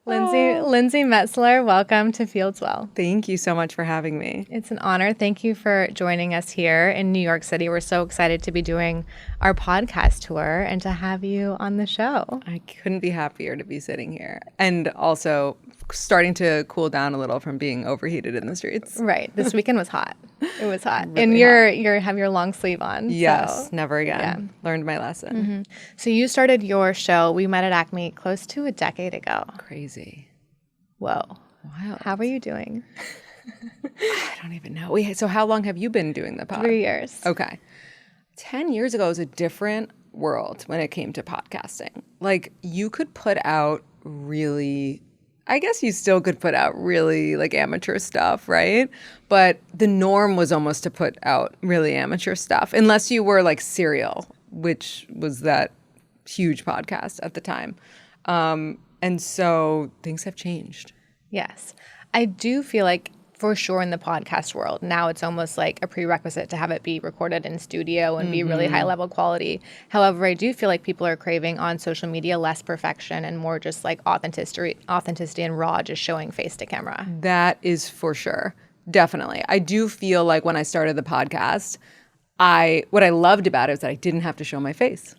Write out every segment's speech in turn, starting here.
Lindsey Metselaar, welcome to Fieldswell. Thank you so much for having me. It's an honor. Thank you for joining us here in New York City. We're so excited to be doing our podcast tour and to have you on the show. I couldn't be happier to be sitting here and also starting to cool down a little from being overheated in the streets. Right. This weekend was hot. It was hot. Really and hot. You have your long sleeve on. Yes, so. never again. Yeah. Learned my lesson. Mm-hmm. So you started your show, We Met at Acme, close to a decade ago. Crazy. Whoa. Wild. How are you doing? I don't even know. So how long have you been doing the pod? 3 years. Okay. 10 years ago was a different world when it came to podcasting. Like, you could put out really, I guess you still could put out really like amateur stuff, right? But the norm was almost to put out really amateur stuff, unless you were like Serial, which was that huge podcast at the time. And so things have changed. Yes. I do feel like for sure in the podcast world, now it's almost like a prerequisite to have it be recorded in studio and be really high level quality. However, I do feel like people are craving on social media less perfection and more just like authenticity and raw, just showing face to camera. That is for sure. Definitely. I do feel like when I started the podcast, what I loved about it was that I didn't have to show my face.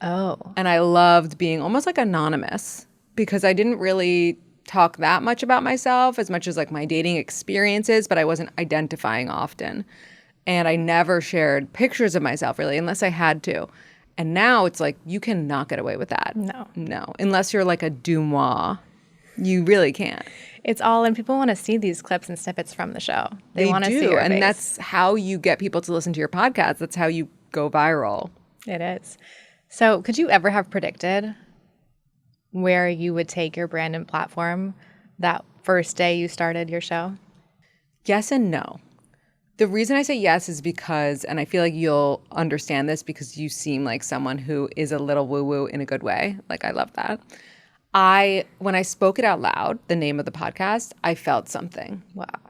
Oh. And I loved being almost like anonymous because I didn't really talk that much about myself as much as like my dating experiences, but I wasn't identifying often. And I never shared pictures of myself really unless I had to. And now it's like you cannot get away with that. No. Unless you're like a Dumois. You really can't. It's all, and people want to see these clips and snippets from the show. They want to see your and face. that's how you get people to listen to your podcast. That's how you go viral. It is. So could you ever have predicted where you would take your brand and platform that first day you started your show? Yes and no. The reason I say yes is because, and I feel like you'll understand this because you seem like someone who is a little woo-woo in a good way. Like, I love that. When I spoke it out loud, the name of the podcast, I felt something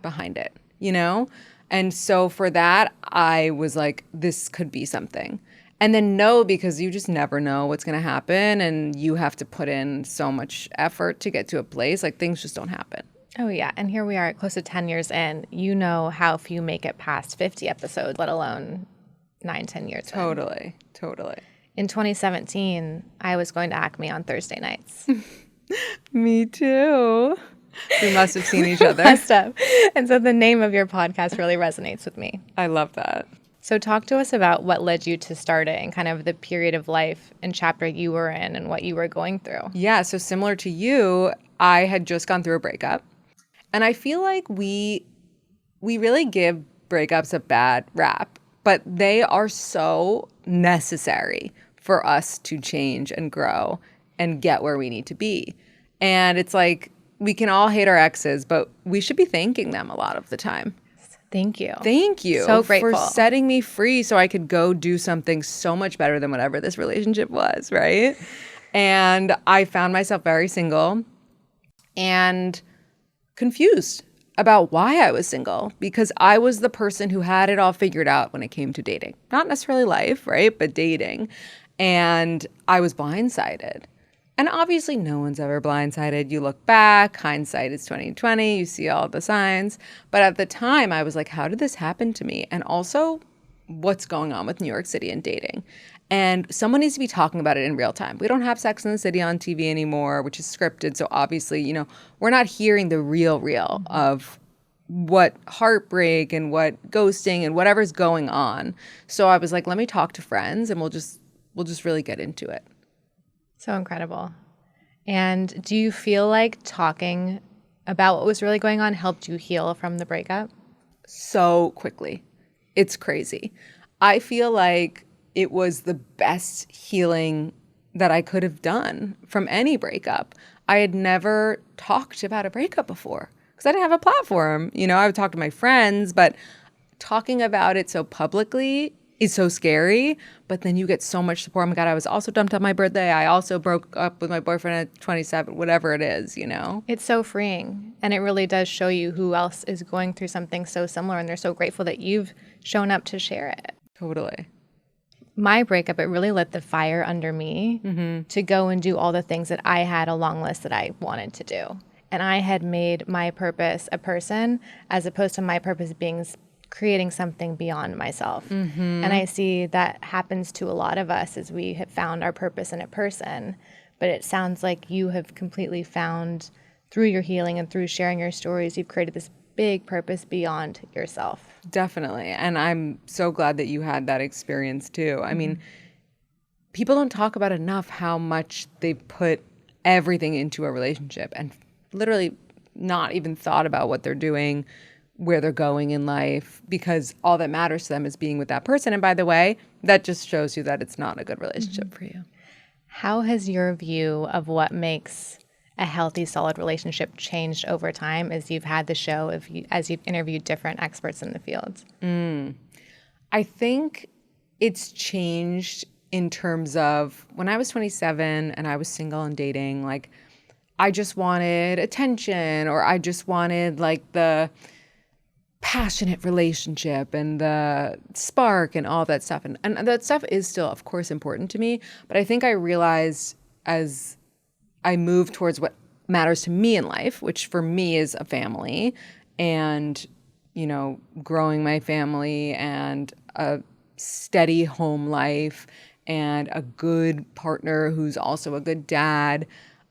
behind it, you know? And so for that, I was like, this could be something. And then no, because you just never know what's going to happen. And you have to put in so much effort to get to a place. Like, things just don't happen. Oh, yeah. And here we are close to 10 years in. You know how few make it past 50 episodes, let alone 9-10 years Totally. In 2017, I was going to Acme on Thursday nights. Me too. We must have seen each other. Must have. And so the name of your podcast really resonates with me. I love that. So talk to us about what led you to start it and kind of the period of life and chapter you were in and what you were going through. Yeah, so similar to you, I had just gone through a breakup. And I feel like we really give breakups a bad rap, but they are so necessary for us to change and grow and get where we need to be. And it's like we can all hate our exes, but we should be thanking them a lot of the time. Thank you. Thank you so grateful for setting me free so I could go do something so much better than whatever this relationship was, right? And I found myself very single and confused about why I was single because I was the person who had it all figured out when it came to dating. Not necessarily life, right? But dating. And I was blindsided. And obviously no one's ever blindsided. You look back, hindsight is 20/20, you see all the signs. But at the time I was like, how did this happen to me? And also, what's going on with New York City and dating? And someone needs to be talking about it in real time. We don't have Sex and the City on TV anymore, which is scripted. So obviously, you know, we're not hearing the real of what heartbreak and what ghosting and whatever's going on. So I was like, let me talk to friends and we'll just really get into it. So incredible. And do you feel like talking about what was really going on helped you heal from the breakup? So quickly. It's crazy. I feel like it was the best healing that I could have done from any breakup. I had never talked about a breakup before because I didn't have a platform. You know, I would talk to my friends, but talking about it so publicly is so scary, but then you get so much support. Oh my God, I was also dumped on my birthday. I also broke up with my boyfriend at 27, whatever it is, you know? It's so freeing. And it really does show you who else is going through something so similar. And they're so grateful that you've shown up to share it. Totally. my breakup, it really lit the fire under me to go and do all the things that I had a long list that I wanted to do. And I had made my purpose a person as opposed to my purpose being creating something beyond myself. And I see that happens to a lot of us as we have found our purpose in a person. But it sounds like you have completely found, through your healing and through sharing your stories, you've created this big purpose beyond yourself. Definitely. And I'm so glad that you had that experience too. I mean, people don't talk about enough how much they put everything into a relationship and literally not even thought about what they're doing, where they're going in life, because all that matters to them is being with that person. And by the way, that just shows you that it's not a good relationship for you. How has your view of what makes a healthy, solid relationship changed over time as you've had the show, as you've interviewed different experts in the field? I think it's changed in terms of when I was 27 and I was single and dating, like I just wanted attention, or I just wanted like the passionate relationship and the spark and all that stuff. And that stuff is still, of course, important to me. But I think I realized as I moved towards what matters to me in life, which for me is a family and, you know, growing my family and a steady home life and a good partner who's also a good dad,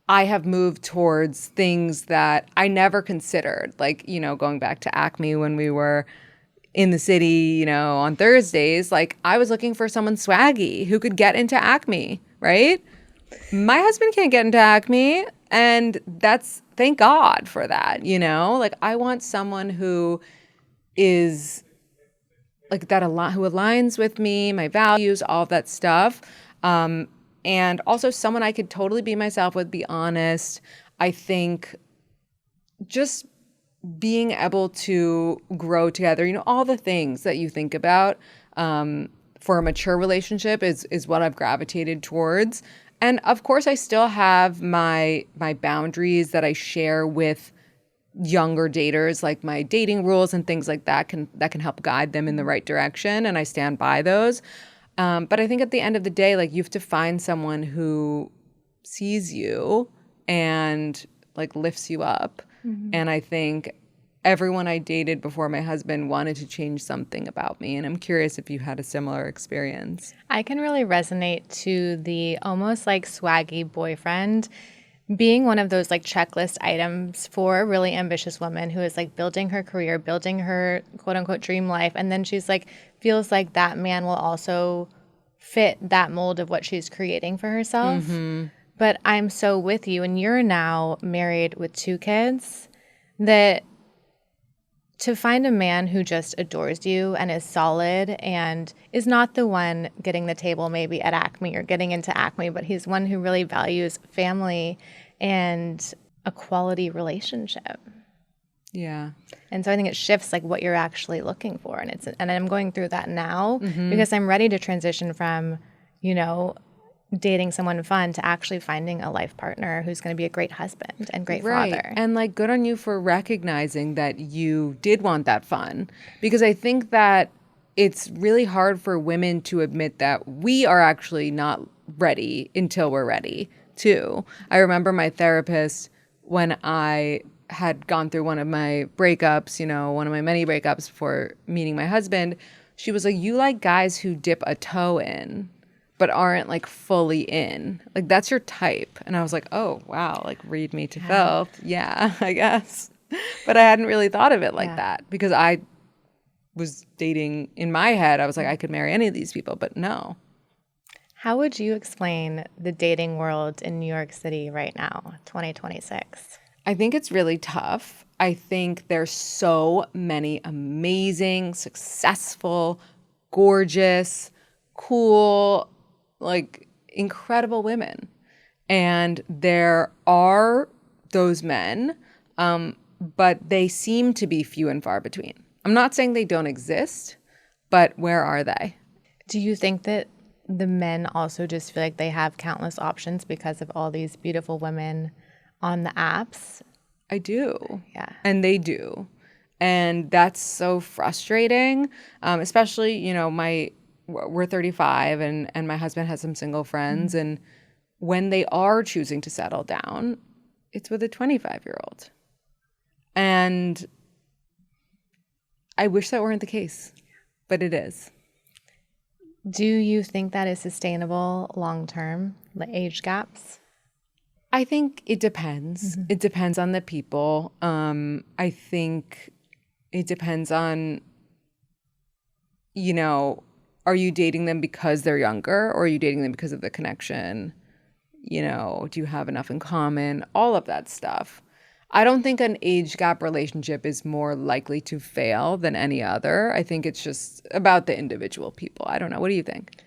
I have moved towards things that I never considered, like, you know, going back to Acme when we were in the city, you know, on Thursdays, like I was looking for someone swaggy who could get into Acme, right? My husband can't get into Acme, and that's, thank God for that, you know? Like I want someone who is like that, who aligns with me, my values, all of that stuff. And also someone I could totally be myself with, be honest. I think just being able to grow together, you know, all the things that you think about for a mature relationship is what I've gravitated towards. And of course, I still have my boundaries that I share with younger daters, like my dating rules and things like that can help guide them in the right direction. And I stand by those. But I think at the end of the day, like you have to find someone who sees you and like lifts you up. And I think everyone I dated before my husband wanted to change something about me. And I'm curious if you had a similar experience. I can really resonate to the almost like swaggy boyfriend being one of those like checklist items for a really ambitious woman who is like building her career, building her quote unquote dream life. And then she's like, feels like that man will also fit that mold of what she's creating for herself. But I'm so with you. And you're now married with 2 kids, that to find a man who just adores you and is solid and is not the one getting the table maybe at Acme or getting into Acme, but he's one who really values family and a quality relationship. Yeah. And so I think it shifts like what you're actually looking for. And I'm going through that now because I'm ready to transition from, you know, dating someone fun to actually finding a life partner who's going to be a great husband and great father. And like good on you for recognizing that you did want that fun, because I think that it's really hard for women to admit that we are actually not ready until we're ready too. I remember my therapist when I had gone through one of my breakups, you know, one of my many breakups before meeting my husband, she was like, you like guys who dip a toe in but aren't like fully in. Like that's your type. And I was like, oh, wow, like read me to filth. Yeah, I guess. But I hadn't really thought of it like that because I was dating in my head. I was like, I could marry any of these people, but no. How would you explain the dating world in New York City right now, 2026? I think it's really tough. I think there's so many amazing, successful, gorgeous, cool, like incredible women. And there are those men, but they seem to be few and far between. I'm not saying they don't exist, but where are they? Do you think that the men also just feel like they have countless options because of all these beautiful women on the apps? I do. Yeah. And they do. And that's so frustrating, especially, you know, my we're 35 and my husband has some single friends. And when they are choosing to settle down, it's with a 25-year-old. And I wish that weren't the case, but it is. Do you think that is sustainable long term, the age gaps? I think it depends. It depends on the people. I think it depends on, you know, are you dating them because they're younger, or are you dating them because of the connection? You know, do you have enough in common? All of that stuff. I don't think an age gap relationship is more likely to fail than any other. I think it's just about the individual people. I don't know. What do you think?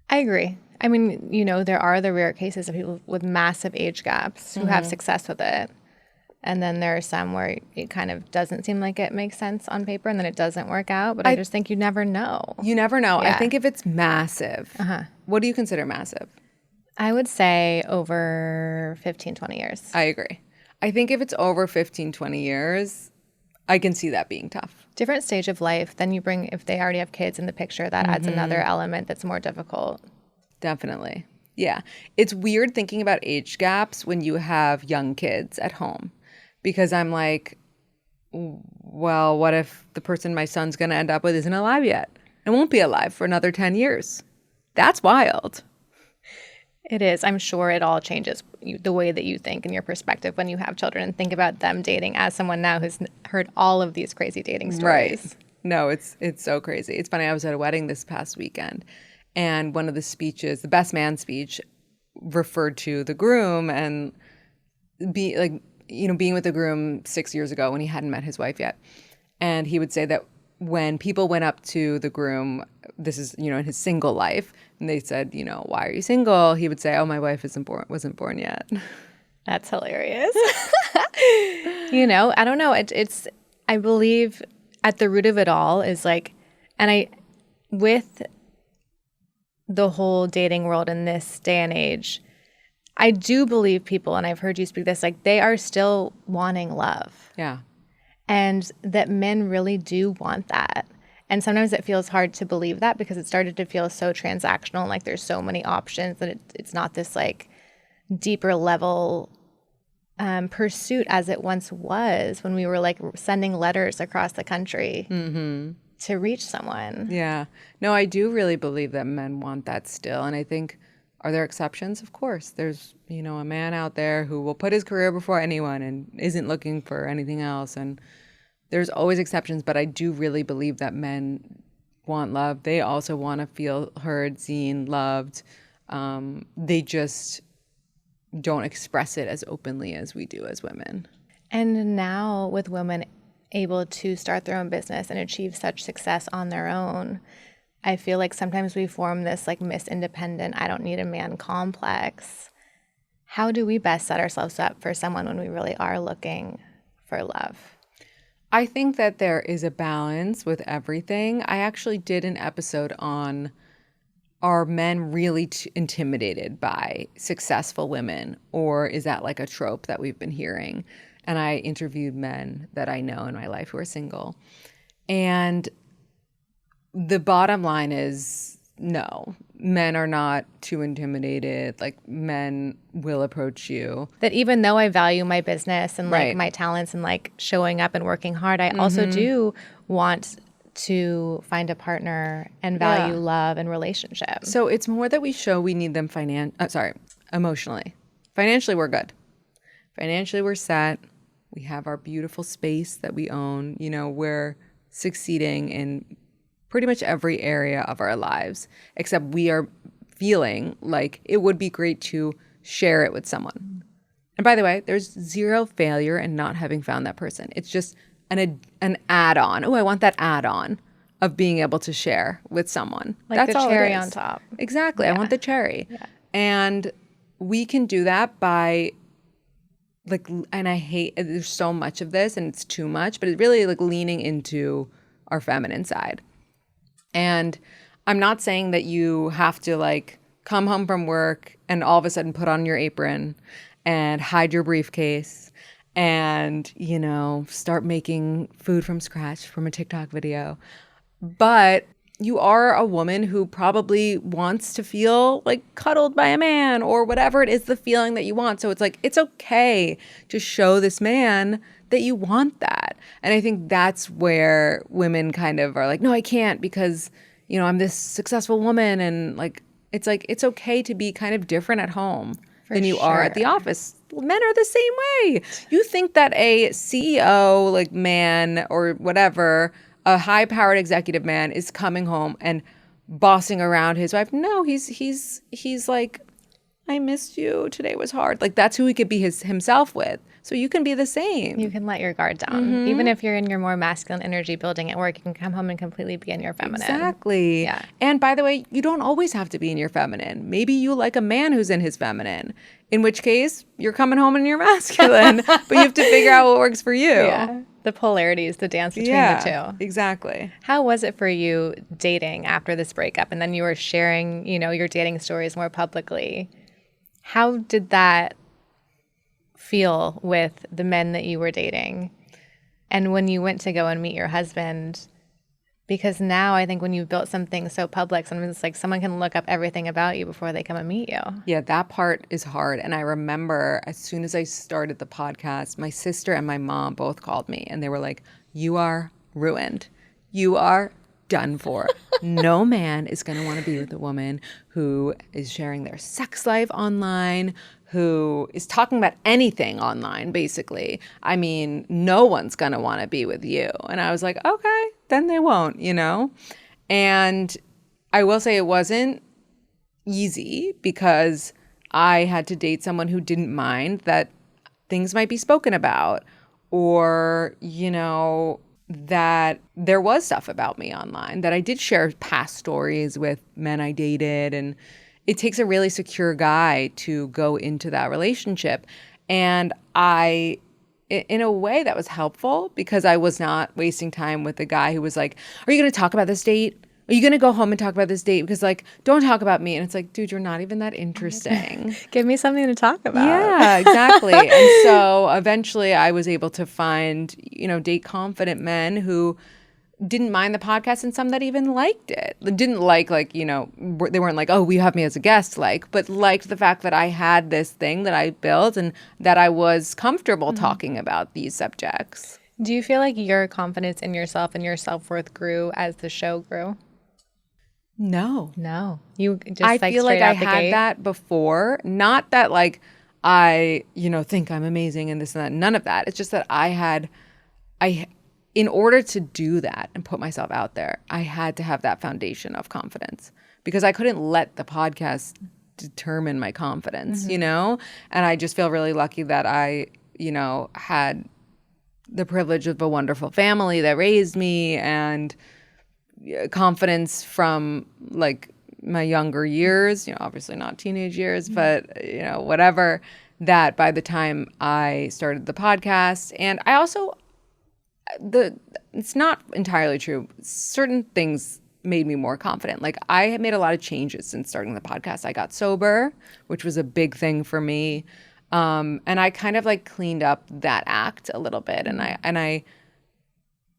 I agree. I mean, you know, there are the rare cases of people with massive age gaps who have success with it. And then there are some where it kind of doesn't seem like it makes sense on paper, and then it doesn't work out. But I just think you never know. You never know. Yeah. I think if it's massive, what do you consider massive? I would say over 15, 20 years. I agree. I think if it's over 15, 20 years, I can see that being tough. Different stage of life. Then you bring, if they already have kids in the picture, that adds another element that's more difficult. Definitely. Yeah. It's weird thinking about age gaps when you have young kids at home, because I'm like, well, what if the person my son's going to end up with isn't alive yet and won't be alive for another 10 years? That's wild. It is. I'm sure it all changes the way that you think and your perspective when you have children and think about them dating, as someone now who's heard all of these crazy dating stories. Right. No, it's so crazy. It's funny. I was at a wedding this past weekend, and one of the speeches, the best man speech, referred to the groom and being with the groom 6 years ago when he hadn't met his wife yet. And he would say that when people went up to the groom, this is, in his single life, and they said, why are you single? He would say, oh, my wife wasn't born yet. That's hilarious. I don't know. It's I believe at the root of it all is with the whole dating world in this day and age, I do believe people, and I've heard you speak this, they are still wanting love. Yeah. And that men really do want that. And sometimes it feels hard to believe that because it started to feel so transactional, like there's so many options that it's not this deeper level pursuit as it once was when we were sending letters across the country to reach someone. Yeah. No, I do really believe that men want that still. And I think, are there exceptions? Of course. There's, a man out there who will put his career before anyone and isn't looking for anything else. And there's always exceptions, but I do really believe that men want love. They also want to feel heard, seen, loved. They just don't express it as openly as we do as women. And now with women able to start their own business and achieve such success on their own, I feel like sometimes we form this Miss Independent, I don't need a man complex. How do we best set ourselves up for someone when we really are looking for love? I think that there is a balance with everything. I actually did an episode on, are men really intimidated by successful women, or is that a trope that we've been hearing? And I interviewed men that I know in my life who are single. And the bottom line is no, men are not too intimidated. Men will approach you. That even though I value my business and Right. my talents and showing up and working hard, I also do want to find a partner and value love and relationship. So it's more that we show we need them emotionally. Financially, we're good. Financially, we're set. We have our beautiful space that we own. We're succeeding in pretty much every area of our lives, except we are feeling like it would be great to share it with someone. And by the way, there's zero failure in not having found that person. It's just an add-on. Oh, I want that add-on of being able to share with someone. That's the all cherry on top. Exactly. Yeah. I want the cherry. Yeah. And we can do that by and I hate, there's so much of this and it's too much, but it's really leaning into our feminine side. And I'm not saying that you have to come home from work and all of a sudden put on your apron and hide your briefcase and, start making food from scratch from a TikTok video. But you are a woman who probably wants to feel like cuddled by a man or whatever it is the feeling that you want. So it's like, it's okay to show this man that you want that. And I think that's where women kind of are like, no, I can't because, you know, I'm this successful woman. And like, it's okay to be kind of different at home than you are at the office. Men are the same way. You think that a CEO, like man or whatever, a high-powered executive man is coming home and bossing around his wife. No, he's like, I missed you. Today was hard. Like that's who he could be himself with. So you can be the same. You can let your guard down. Even if you're in your more masculine energy building at work, you can come home and completely be in your feminine. Exactly. Yeah. And by the way, you don't always have to be in your feminine. Maybe you like a man who's in his feminine, in which case you're coming home in your masculine, but you have to figure out what works for you. Yeah. The polarities, the dance between the two. Exactly. How was it for you dating after this breakup? And then you were sharing, you know, your dating stories more publicly. How did that feel with the men that you were dating? And when you went to go and meet your husband, because now I think when you've built something so public, sometimes it's like someone can look up everything about you before they come and meet you. Yeah, that part is hard. And I remember as soon as I started the podcast, my sister and my mom both called me and they were like, you are ruined. You are done for. No man is going to want to be with a woman who is sharing their sex life online, who is talking about anything online, basically. I mean, no one's going to want to be with you. And I was like, okay, then they won't, you know? And I will say it wasn't easy because I had to date someone who didn't mind that things might be spoken about or, you know, that there was stuff about me online, that I did share past stories with men I dated. And it takes a really secure guy to go into that relationship. And I, in a way that was helpful because I was not wasting time with a guy who was like, are you going to talk about this date? Are you going to go home and talk about this date? Because like, don't talk about me. And it's like, dude, you're not even that interesting. Give me something to talk about. Yeah, exactly. And so eventually I was able to find, you know, date confident men who didn't mind the podcast and some that even liked it. Didn't like, you know, they weren't like, oh, you have me as a guest, like, but liked the fact that I had this thing that I built and that I was comfortable talking about these subjects. Do you feel like your confidence in yourself and your self-worth grew as the show grew? No. You just I feel like I had that before. Not that like I, you know, think I'm amazing and this and that. None of that. It's just that in order to do that and put myself out there, I had to have that foundation of confidence because I couldn't let the podcast determine my confidence, you know? And I just feel really lucky that I, you know, had the privilege of a wonderful family that raised me and confidence from like my younger years, you know, obviously not teenage years, but, you know, whatever, that by the time I started the podcast. And I also, it's not entirely true. Certain things made me more confident. Like I had made a lot of changes since starting the podcast. I got sober, which was a big thing for me. And I kind of like cleaned up that act a little bit. And I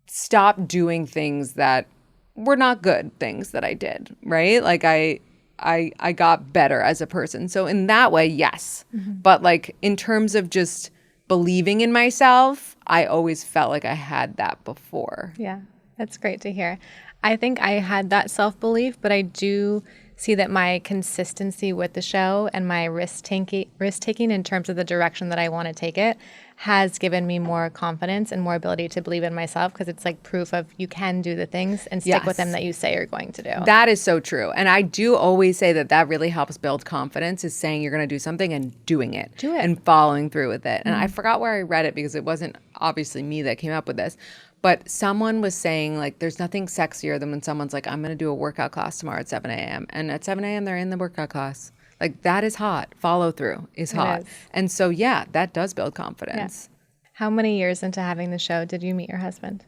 stopped doing things that were not good things that I did, right? Like I got better as a person. So in that way, yes. But like in terms of just believing in myself, I always felt like I had that before. Yeah, that's great to hear. I think I had that self-belief, but I do see that my consistency with the show and my risk-taking in terms of the direction that I want to take it has given me more confidence and more ability to believe in myself because it's like proof of you can do the things and stick with them that you say you're going to do. That is so true. And I do always say that really helps build confidence is saying you're going to do something and doing it. Do it. And following through with it. And I forgot where I read it because it wasn't obviously me that came up with this. But someone was saying, like, there's nothing sexier than when someone's like, I'm going to do a workout class tomorrow at 7 a.m. And at 7 a.m., they're in the workout class. Like, that is hot. Follow through is hot. And so, yeah, that does build confidence. Yeah. How many years into having the show did you meet your husband?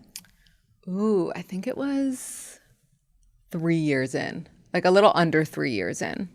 Ooh, I think it was 3 years in. Like, a little under 3 years in.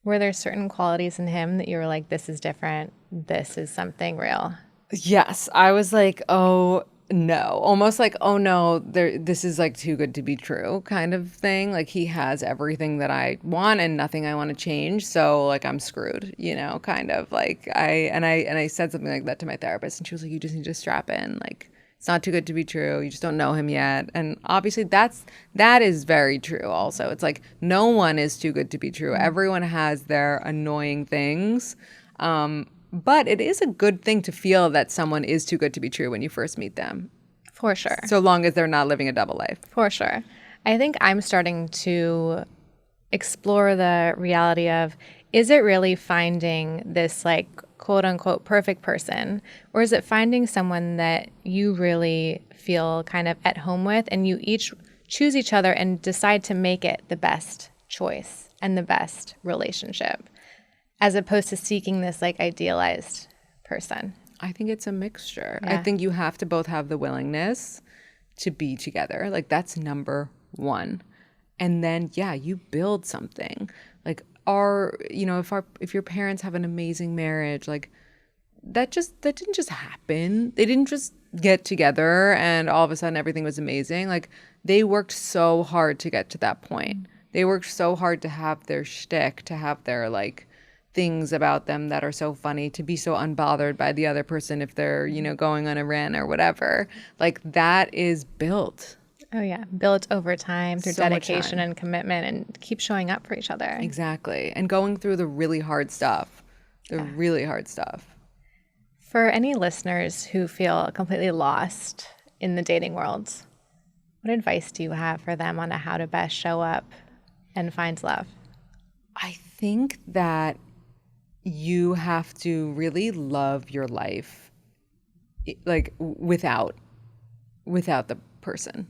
Were there certain qualities in him that you were like, this is different, this is something real? Yes. I was like, oh, no, almost like, oh no, this is like too good to be true kind of thing. Like he has everything that I want and nothing I want to change. So like I'm screwed, kind of like I said something like that to my therapist and she was like, you just need to strap in. Like it's not too good to be true. You just don't know him yet. And obviously that is very true also. It's like no one is too good to be true. Everyone has their annoying things. But it is a good thing to feel that someone is too good to be true when you first meet them. For sure. So long as they're not living a double life. For sure. I think I'm starting to explore the reality of, is it really finding this like quote unquote perfect person, or is it finding someone that you really feel kind of at home with and you each choose each other and decide to make it the best choice and the best relationship, as opposed to seeking this like idealized person? I think it's a mixture. Yeah. I think you have to both have the willingness to be together. Like that's number one. And then, yeah, you build something. Like if your parents have an amazing marriage, like that didn't just happen. They didn't just get together and all of a sudden everything was amazing. Like they worked so hard to get to that point. They worked so hard to have their shtick, to have their like things about them that are so funny, to be so unbothered by the other person if they're, going on a rant or whatever. Like that is built. Oh yeah, built over time through So much dedication time. and commitment and keep showing up for each other. Exactly. And going through the really hard stuff. Really hard stuff. For any listeners who feel completely lost in the dating world, what advice do you have for them on how to best show up and find love? I think that you have to really love your life like without the person.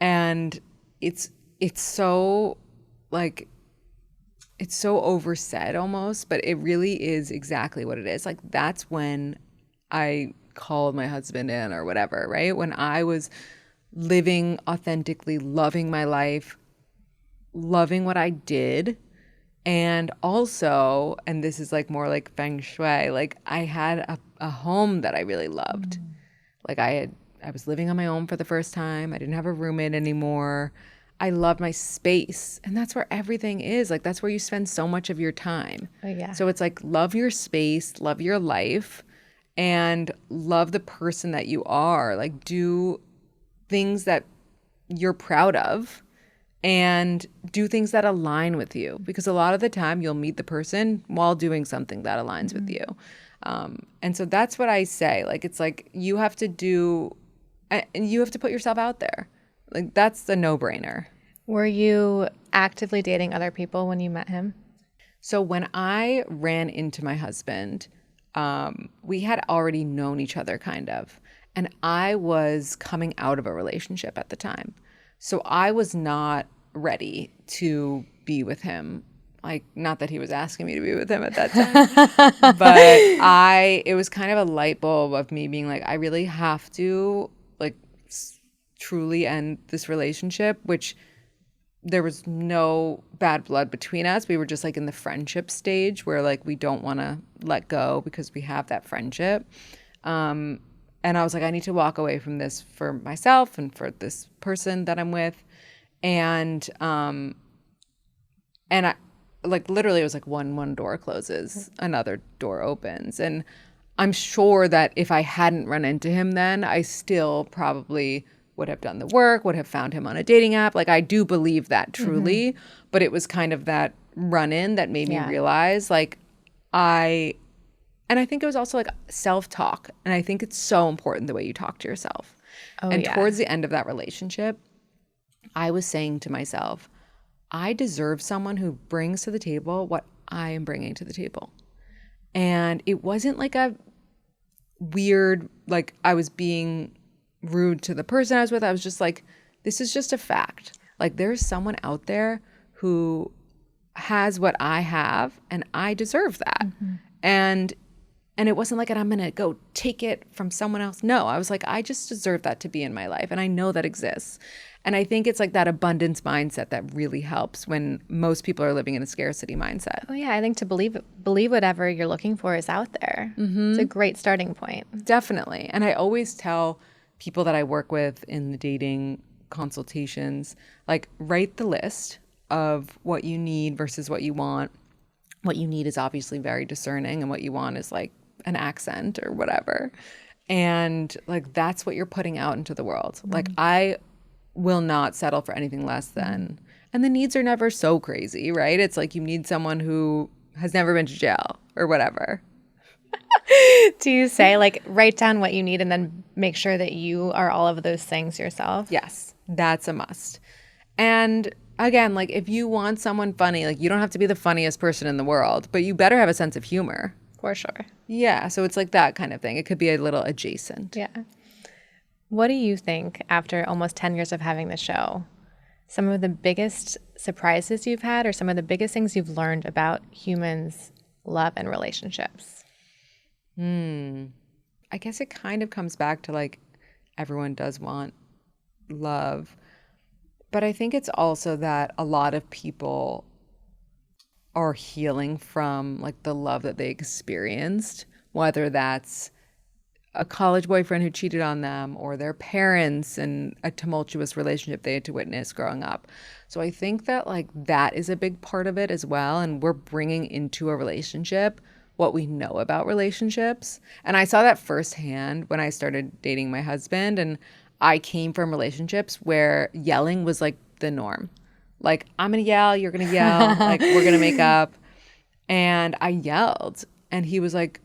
And it's so like it's so oversaid almost, but it really is exactly what it is. Like that's when I called my husband in or whatever, right? When I was living authentically, loving my life, loving what I did. And also, and this is like more like feng shui, like I had a home that I really loved. Like I was living on my own for the first time. I didn't have a roommate anymore. I loved my space. And that's where everything is. Like that's where you spend so much of your time. Oh, yeah. So it's like love your space, love your life, and love the person that you are. Like do things that you're proud of. And do things that align with you, because a lot of the time you'll meet the person while doing something that aligns with you. And so that's what I say. Like, it's like you have to put yourself out there. Like, that's a no-brainer. Were you actively dating other people when you met him? So when I ran into my husband, we had already known each other kind of. And I was coming out of a relationship at the time. So I was not ready to be with him. Like, not that he was asking me to be with him at that time, but it was kind of a light bulb of me being like, I really have to like truly end this relationship, which there was no bad blood between us. We were just like in the friendship stage where like we don't want to let go because we have that friendship. And I was like, I need to walk away from this for myself and for this person that I'm with. And I like literally it was like one door closes, another door opens. And I'm sure that if I hadn't run into him then, I still probably would have done the work, would have found him on a dating app. Like I do believe that truly, but it was kind of that run-in that made me realize like and I think it was also like self-talk. And I think it's so important the way you talk to yourself. And towards the end of that relationship, I was saying to myself, I deserve someone who brings to the table what I am bringing to the table. And it wasn't like a weird, like I was being rude to the person I was with. I was just like, this is just a fact. Like there's someone out there who has what I have and I deserve that. And it wasn't like I'm going to go take it from someone else. No, I was like, I just deserve that to be in my life. And I know that exists. And I think it's like that abundance mindset that really helps when most people are living in a scarcity mindset. Oh, yeah. I think to believe whatever you're looking for is out there. It's a great starting point. Definitely. And I always tell people that I work with in the dating consultations, like write the list of what you need versus what you want. What you need is obviously very discerning, and what you want is like an accent or whatever. And like that's what you're putting out into the world. Like I will not settle for anything less than, and the needs are never so crazy, right? It's like you need someone who has never been to jail or whatever. Do you say like write down what you need and then make sure that you are all of those things yourself? Yes, that's a must. And again, like if you want someone funny, like you don't have to be the funniest person in the world, but you better have a sense of humor. For sure. Yeah, so it's like that kind of thing. It could be a little adjacent. Yeah. What do you think, after almost 10 years of having the show, some of the biggest surprises you've had or some of the biggest things you've learned about humans' love and relationships? I guess it kind of comes back to like everyone does want love. But I think it's also that a lot of people are healing from like the love that they experienced, whether that's a college boyfriend who cheated on them or their parents and a tumultuous relationship they had to witness growing up. So I think that like that is a big part of it as well. And we're bringing into a relationship what we know about relationships. And I saw that firsthand when I started dating my husband. And I came from relationships where yelling was like the norm. Like, I'm going to yell, you're going to yell, like, we're going to make up. And I yelled. And he was like,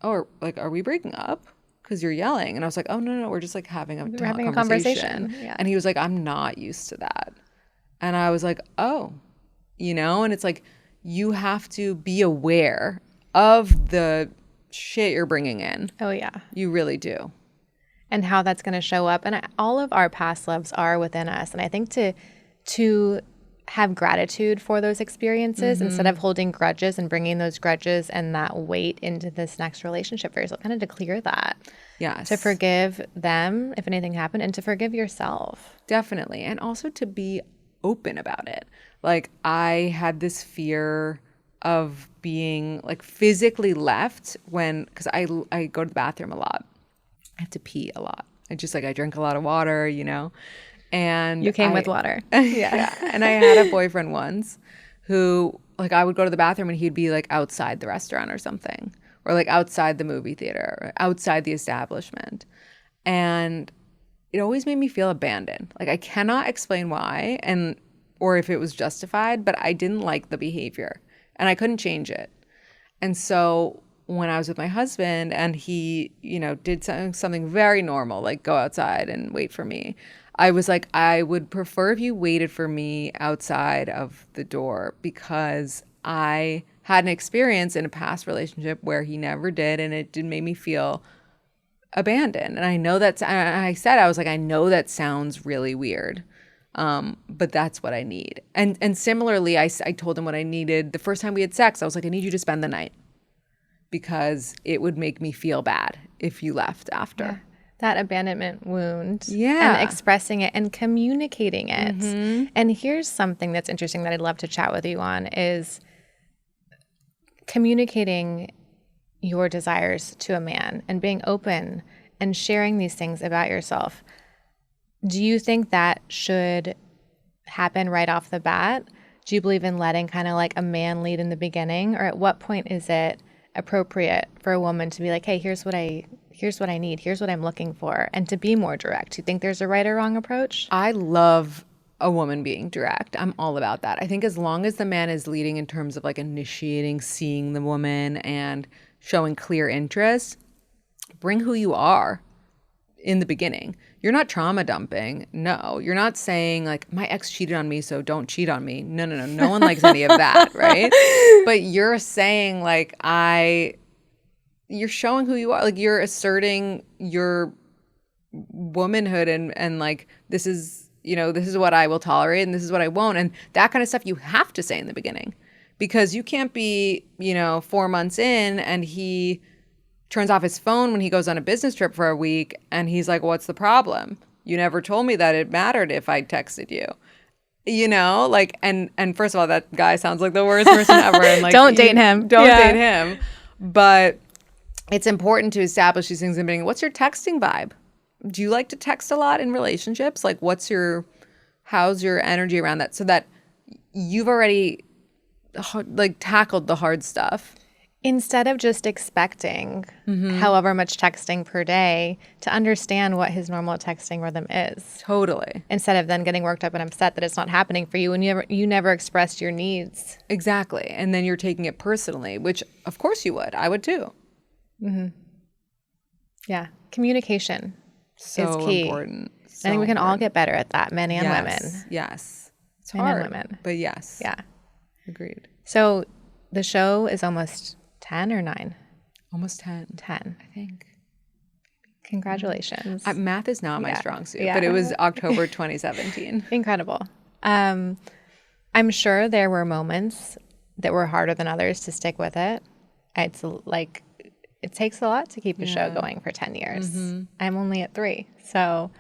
oh, like, are we breaking up? Because you're yelling. And I was like, oh, no, we're just like having a conversation. Yeah. And he was like, I'm not used to that. And I was like, oh, and it's like, you have to be aware of the shit you're bringing in. Oh, yeah. You really do. And how that's going to show up. And all of our past loves are within us. And I think to have gratitude for those experiences instead of holding grudges and bringing those grudges and that weight into this next relationship for yourself, kind of to clear that. Yes. To forgive them if anything happened and to forgive yourself. Definitely. And also to be open about it. Like I had this fear of being like physically left because I go to the bathroom a lot. I have to pee a lot. I drink a lot of water, And you came with water. Yeah. And I had a boyfriend once who like I would go to the bathroom and he'd be like outside the restaurant or something, or like outside the movie theater, or outside the establishment. And it always made me feel abandoned. Like I cannot explain why or if it was justified, but I didn't like the behavior and I couldn't change it. And so when I was with my husband and he, did something very normal, like go outside and wait for me, I was like, I would prefer if you waited for me outside of the door, because I had an experience in a past relationship where he never did, and it did make me feel abandoned. And I know I was like, I know that sounds really weird, but that's what I need. And similarly, I told him what I needed. The first time we had sex, I was like, I need you to spend the night, because it would make me feel bad if you left after. Yeah. That abandonment wound. Yeah. And expressing it and communicating it. And here's something that's interesting that I'd love to chat with you on is communicating your desires to a man and being open and sharing these things about yourself. Do you think that should happen right off the bat? Do you believe in letting kind of like a man lead in the beginning? Or at what point is it appropriate for a woman to be like, hey, here's what I need, here's what I'm looking for, and to be more direct? Do you think there's a right or wrong approach? I love a woman being direct. I'm all about that. I think as long as the man is leading in terms of like initiating, seeing the woman and showing clear interest, bring who you are in the beginning. You're not trauma dumping. No, you're not saying like my ex cheated on me, so don't cheat on me. No. No one likes any of that, right? But you're saying like you're showing who you are. Like you're asserting your womanhood and like this is what I will tolerate and this is what I won't. And that kind of stuff you have to say in the beginning, because you can't be, 4 months in and he turns off his phone when he goes on a business trip for a week and he's like, what's the problem? You never told me that it mattered if I texted you. And first of all, that guy sounds like the worst person ever. And like, Don't date him. Date him. But it's important to establish these things in the beginning. What's your texting vibe? do you like to text a lot in relationships? Like how's your energy around that, so that you've already like tackled the hard stuff? Instead of just expecting however much texting per day, to understand what his normal texting rhythm is. Totally. Instead of then getting worked up and upset that it's not happening for you and you never expressed your needs. Exactly. And then you're taking it personally, which of course you would. I would too. Yeah. Communication So is key. important. I think we can all get better at that, men and women. Yes. It's Men hard. and women. But yes. Yeah. Agreed. So the show is almost 10 or 9? Almost 10. 10. I think. Congratulations. Math is not my strong suit, Yeah. but it was October 2017. Incredible. I'm sure there were moments that were harder than others to stick with it. It's like, it takes a lot to keep a show going for 10 years. I'm only at 3. So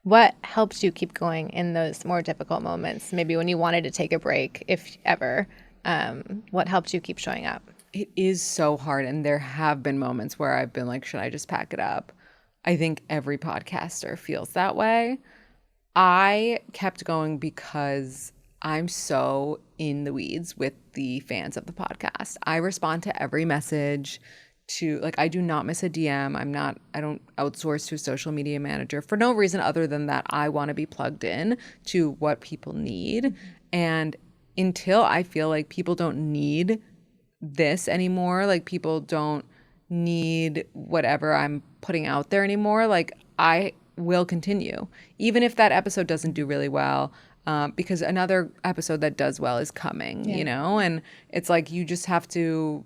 what helped you keep going in those more difficult moments? Maybe when you wanted to take a break, if ever, what helped you keep showing up? It is so hard. And there have been moments where I've been like, should I just pack it up? I think every podcaster feels that way. I kept going because I'm so in the weeds with the fans of the podcast. I respond to every message. I do not miss a DM. I don't outsource to a social media manager for no reason other than that I want to be plugged in to what people need. And until I feel like people don't need this anymore, like people don't need whatever I'm putting out there anymore, like I will continue, even if that episode doesn't do really well, because another episode that does well is coming, you know? And it's like you just have to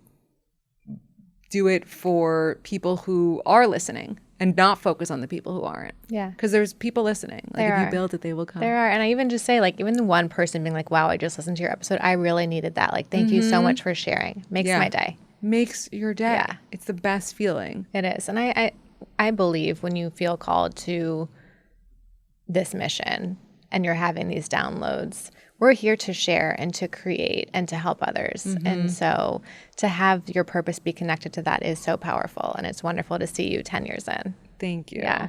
do it for people who are listening and not focus on the people who aren't. Yeah. Because there's people listening. Like if you build it, they will come. There are. And I even just say, like, even the one person being like, wow, I just listened to your episode. I really needed that. Like, thank you so much for sharing. Makes my day. Makes your day. Yeah. It's the best feeling. It is. And I believe when you feel called to this mission and you're having these downloads, we're here to share and to create and to help others. And so to have your purpose be connected to that is so powerful. And it's wonderful to see you 10 years in. Thank you. Yeah.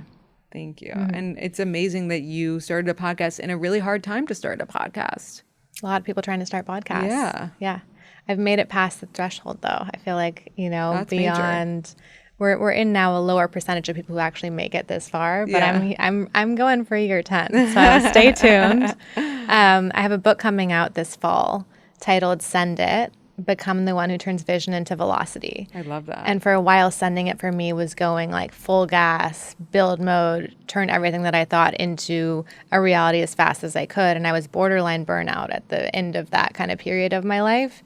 Thank you. And it's amazing that you started a podcast in a really hard time to start a podcast. A lot of people trying to start podcasts. Yeah. Yeah. I've made it past the threshold though. I feel like, That's beyond we're in now a lower percentage of people who actually make it this far, but I'm going for year 10. So stay tuned. I have a book coming out this fall titled Send It, Become the One Who Turns Vision into Velocity. I love that. And for a while, sending it for me was going like full gas, build mode, turn everything that I thought into a reality as fast as I could. And I was borderline burnout at the end of that kind of period of my life.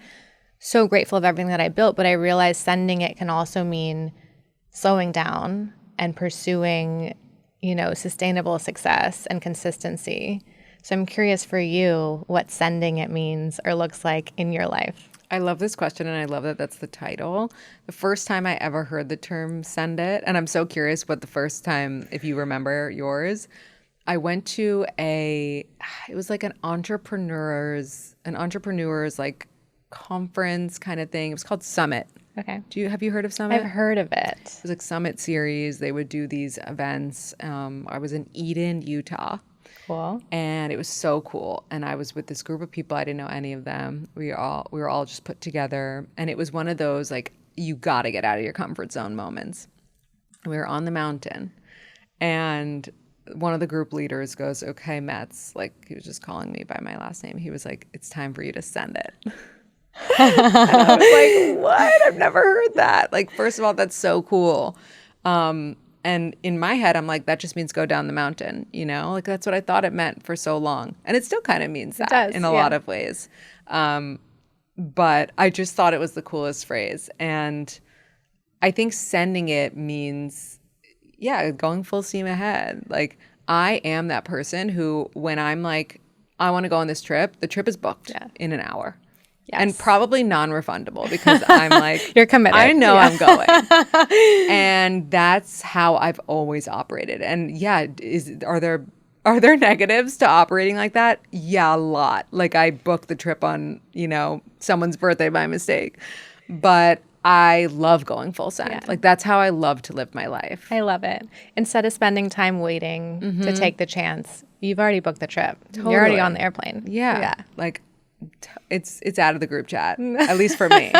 So grateful of everything that I built, but I realized sending it can also mean slowing down and pursuing, sustainable success and consistency. So I'm curious for you what sending it means or looks like in your life. I love this question, and I love that that's the title. The first time I ever heard the term send it, and I'm so curious what the first time, if you remember yours, I went to it was like an entrepreneur's like conference kind of thing. It was called Summit. Okay. Have you heard of Summit? I've heard of it. It was like Summit series. They would do these events. I was in Eden, Utah. Cool. And it was so cool. And I was with this group of people. I didn't know any of them. We were all just put together. And it was one of those like, you got to get out of your comfort zone moments. We were on the mountain. And one of the group leaders goes, okay, Mets, like he was just calling me by my last name. He was like, it's time for you to send it. And I was like, what? I've never heard that. Like, first of all, that's so cool. And in my head, I'm like, that just means go down the mountain, Like, that's what I thought it meant for so long. And it still kind of means that in a lot of ways. But I just thought it was the coolest phrase. And I think sending it means, going full steam ahead. Like, I am that person who, when I'm like, I want to go on this trip, the trip is booked in an hour. Yes. And probably non-refundable because I'm like, you're committed. I know I'm going. And that's how I've always operated. And are there negatives to operating like that? Yeah, a lot. Like I booked the trip on, someone's birthday by mistake. But I love going full send. Yeah. Like that's how I love to live my life. I love it. Instead of spending time waiting to take the chance, you've already booked the trip. Totally. You're already on the airplane. Yeah. Like it's out of the group chat, at least for me.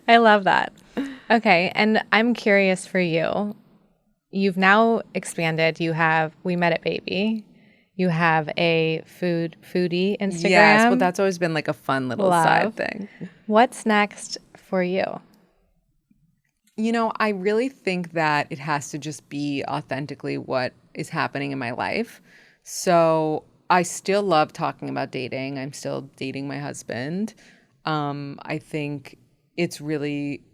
I love that. Okay. And I'm curious for you. You've now expanded. You have We Met At Baby. You have a foodie Instagram. Yes, well, that's always been like a fun little side thing. What's next for you? You know, I really think that it has to just be authentically what is happening in my life. So I still love talking about dating. I'm still dating my husband. I think it's really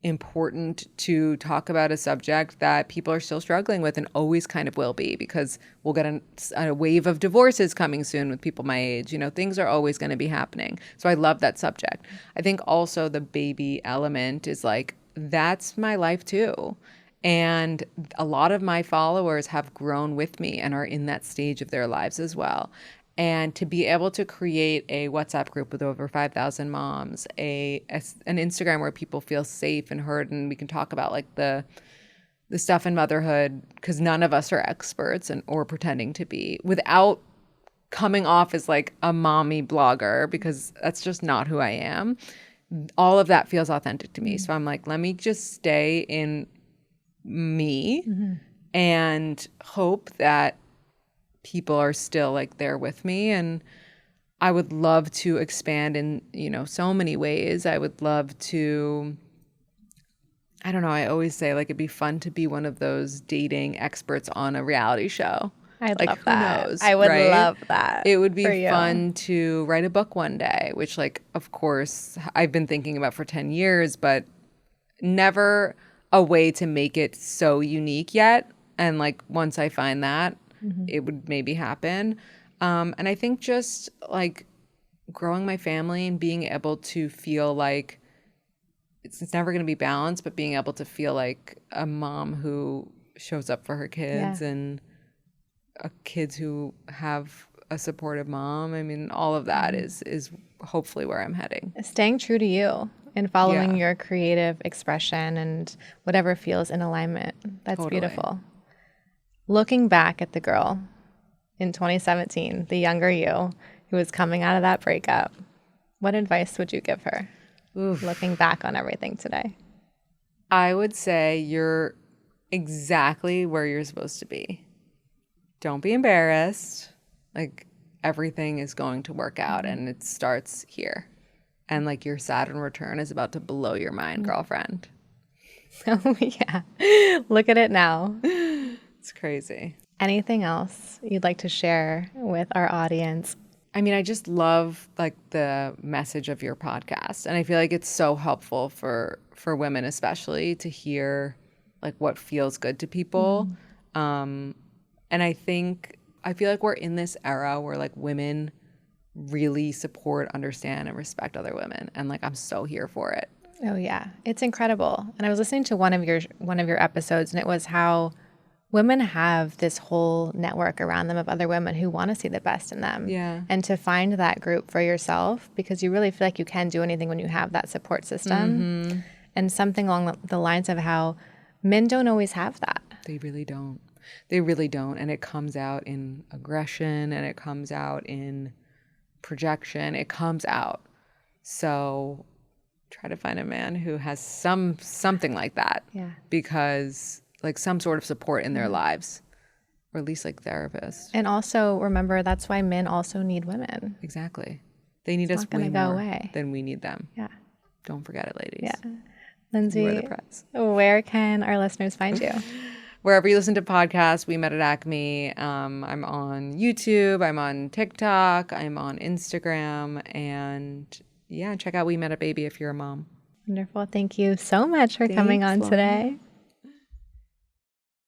important to talk about a subject that people are still struggling with and always kind of will be, because we'll get a wave of divorces coming soon with people my age. You know, things are always going to be happening. So I love that subject. I think also the baby element is like, that's my life too. And a lot of my followers have grown with me and are in that stage of their lives as well. And to be able to create a WhatsApp group with over 5,000 moms, an Instagram where people feel safe and heard, and we can talk about like the stuff in motherhood, because none of us are experts or pretending to be, without coming off as like a mommy blogger, because that's just not who I am. All of that feels authentic to me. So I'm like, let me just stay in me and hope that people are still like there with me. And I would love to expand in, you know, so many ways. I would love to, I don't know, I always say like it'd be fun to be one of those dating experts on a reality show. I'd like, love who that. knows, I would right? love that. It would be fun to write a book one day, which like, of course, I've been thinking about for 10 years, but never a way to make it so unique yet. And like once I find that, it would maybe happen. And I think just like growing my family and being able to feel like it's never going to be balanced, but being able to feel like a mom who shows up for her kids and kids who have a supportive mom. I mean, all of that is hopefully where I'm heading. Staying true to you and following your creative expression and whatever feels in alignment. That's beautiful. Looking back at the girl in 2017, the younger you who was coming out of that breakup, what advice would you give her looking back on everything today? I would say you're exactly where you're supposed to be. Don't be embarrassed. Like everything is going to work out and it starts here. And like your Saturn return is about to blow your mind, girlfriend. Oh, yeah. Look at it now. It's crazy. Anything else you'd like to share with our audience? I mean, I just love like the message of your podcast. And I feel like it's so helpful for women especially to hear like what feels good to people. And I feel like we're in this era where like women really support, understand, and respect other women. And like I'm so here for it. Oh yeah. It's incredible. And I was listening to one of your episodes, and it was how women have this whole network around them of other women who want to see the best in them. Yeah. And to find that group for yourself, because you really feel like you can do anything when you have that support system. And something along the lines of how men don't always have that. They really don't. They really don't. And it comes out in aggression, and it comes out in projection. It comes out. So try to find a man who has something like that. Yeah. Because like some sort of support in their lives, or at least like therapists. And also remember, that's why men also need women. Exactly. They need us way more than we need them. Yeah. Don't forget it, ladies. Yeah. Lindsey, You are the prize. Where can our listeners find you? Wherever you listen to podcasts, We Met at Acme. I'm on YouTube. I'm on TikTok. I'm on Instagram. And yeah, check out We Met At Baby if you're a mom. Wonderful. Thank you so much for coming on today.